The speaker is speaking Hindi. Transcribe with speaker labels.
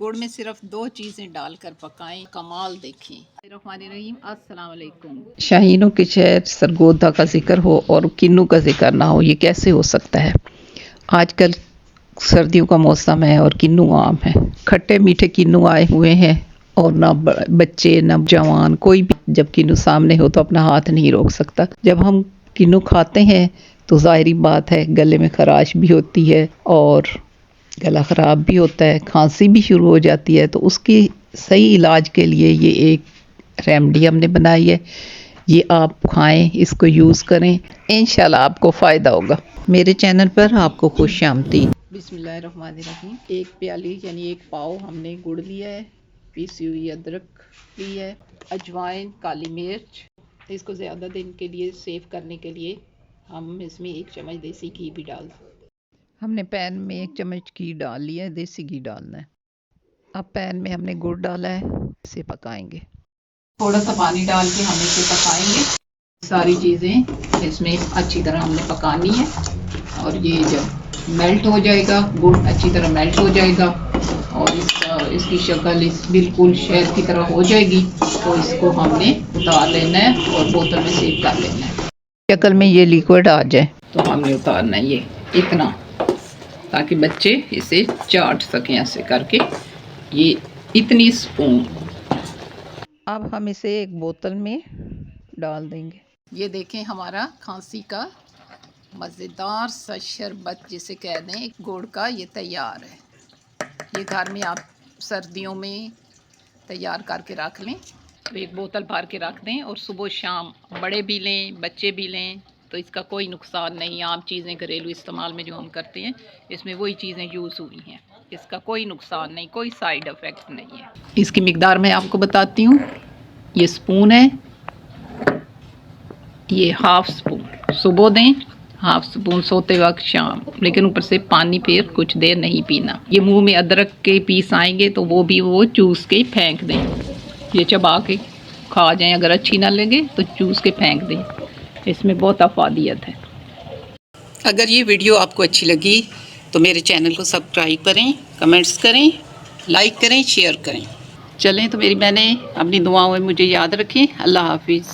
Speaker 1: गुड़ में सिर्फ 2 चीज़ें डालकर पकाएं, कमाल देखें। रहीम अस्सलाम वालेकुम। शाहीनों के शहर सरगोदा का जिक्र हो और किन्नू का जिक्र ना हो, ये कैसे हो सकता है। आजकल सर्दियों का मौसम है और किन्नू आम है। खट्टे मीठे किन्नू आए हुए हैं और ना बच्चे ना जवान कोई भी जब किन्नू सामने हो तो अपना हाथ नहीं रोक सकता। जब हम किन्नू खाते हैं तो ज़ाहिरी बात है गले में खराश भी होती है और गला ख़राब भी होता है, खांसी भी शुरू हो जाती है। तो उसकी सही इलाज के लिए ये एक रेमेडी हमने बनाई है। ये आप खाएं, इसको यूज़ करें, इंशाल्लाह आपको फ़ायदा होगा। मेरे चैनल पर आपको खुशामदीद। बिस्मिल्लाहिर्रहमानिर्रहीम। 1 प्याली यानी 1 पाव हमने गुड़ लिया है, पीसी हुई अदरक ली है, अजवाइन, काली मिर्च। इसको ज़्यादा दिन के लिए सेव करने के लिए हम इसमें 1 चम्मच देसी घी भी डाल दें। हमने पैन में 1 चम्मच घी डाल लिया है, देसी घी डालना है। अब पैन में हमने गुड़ डाला है, इसे पकाएंगे। थोड़ा सा पानी डाल के हम इसे पकाएंगे। सारी चीज़ें इसमें अच्छी तरह हमने पकानी है और ये जब मेल्ट हो जाएगा, गुड़ अच्छी तरह मेल्ट हो जाएगा और इसकी शक्ल बिल्कुल शहद की तरह हो जाएगी, तो इसको हमने उतार लेना है और बोतल में सेव कर लेना है। शक्ल में ये लिक्विड आ जाए तो हमने उतारना है, ये इतना, ताकि बच्चे इसे चाट सकें ऐसे करके। ये इतनी स्पून। अब हम इसे एक बोतल में डाल देंगे। ये देखें हमारा खांसी का मज़ेदार सा शरबत जिसे कह दें गुड़ का, ये तैयार है। ये घर में आप सर्दियों में तैयार करके रख लें, तो एक बोतल भर के रख दें और सुबह शाम बड़े भी लें बच्चे भी लें तो इसका कोई नुकसान नहीं। आम चीज़ें घरेलू इस्तेमाल में जो हम करते हैं इसमें वही चीज़ें यूज़ हुई हैं, इसका कोई नुकसान नहीं, कोई साइड इफ़ेक्ट नहीं है। इसकी मिकदार मैं आपको बताती हूँ। ये स्पून है, ये हाफ़ स्पून सुबह दें, हाफ़ स्पून सोते वक्त शाम, लेकिन ऊपर से पानी फिर कुछ देर नहीं पीना। ये मुंह में अदरक के पीस आएंगे तो वो भी वो चूस के फेंक दें, ये चबा के खा जाएं। अगर अच्छी ना लगे तो चूस के फेंक दें, इसमें बहुत अफादियत है। अगर ये वीडियो आपको अच्छी लगी तो मेरे चैनल को सब्सक्राइब करें, कमेंट्स करें, लाइक करें, शेयर करें। चलें तो मेरी बहनें अपनी दुआओं में मुझे याद रखें। अल्लाह हाफिज़।